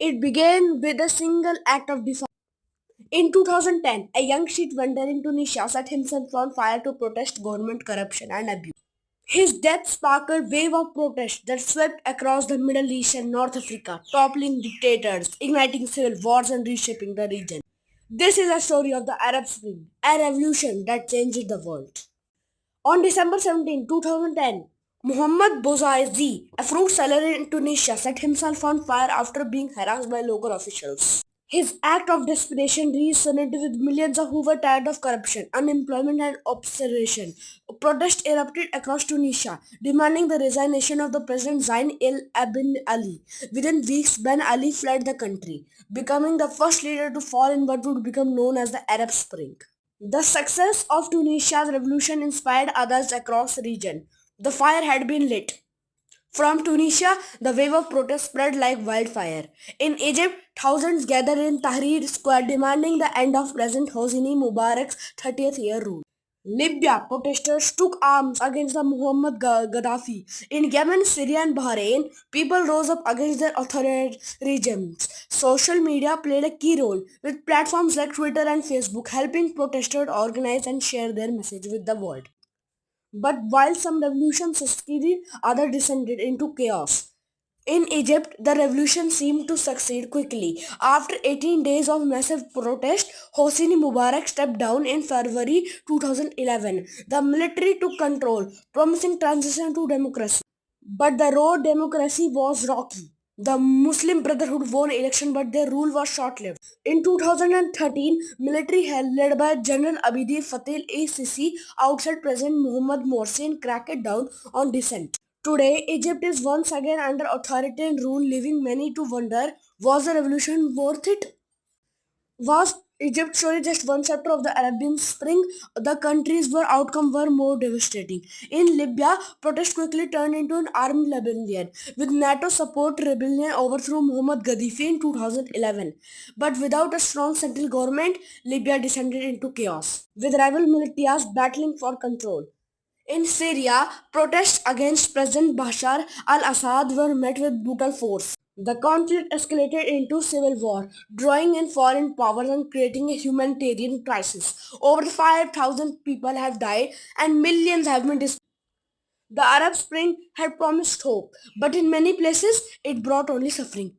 It began with a single act of defiance. In 2010, a young street vendor in Tunisia set himself on fire to protest government corruption and abuse. His death sparked a wave of protest that swept across the Middle East and North Africa, toppling dictators, igniting civil wars and reshaping the region. This is a story of the Arab Spring, a revolution that changed the world. On December 17, 2010, Mohamed Bouazizi, a fruit seller in Tunisia, set himself on fire after being harassed by local officials. His act of desperation resonated with millions who were tired of corruption, unemployment, and obsession. Protest erupted across Tunisia, demanding the resignation of the President Zain El Abin Ali. Within weeks, Ben Ali fled the country, becoming the first leader to fall in what would become known as the Arab Spring. The success of Tunisia's revolution inspired others across the region. The fire had been lit. From Tunisia, the wave of protest spread like wildfire. In Egypt, thousands gathered in Tahrir Square demanding the end of President Hosni Mubarak's 30th year rule. Libya, protesters took arms against the Muhammad Gaddafi. In Yemen, Syria and Bahrain, people rose up against their authoritarian regimes. Social media played a key role, with platforms like Twitter and Facebook helping protesters organize and share their message with the world. But while some revolutions succeeded, others descended into chaos. In Egypt, the revolution seemed to succeed quickly. After 18 days of massive protest, Hosni Mubarak stepped down in February 2011. The military took control, promising transition to democracy. But the road democracy was rocky. The Muslim Brotherhood won election, but their rule was short-lived. In 2013, military led by General Abidi Fateh al-Sisi outside President Mohamed Morsi and cracked down on dissent. Today, Egypt is once again under authoritarian rule, leaving many to wonder, was the revolution worth it? Was Egypt surely just one chapter of the Arabian Spring? The countries where outcomes were more devastating. In Libya, protests quickly turned into an armed rebellion. With NATO support, rebellion overthrew Muhammad Gaddafi in 2011. But without a strong central government, Libya descended into chaos, with rival militias battling for control. In Syria, protests against President Bashar al-Assad were met with brutal force. The conflict escalated into civil war, drawing in foreign powers and creating a humanitarian crisis. Over 5,000 people have died and millions have been displaced. The Arab Spring had promised hope, but in many places it brought only suffering.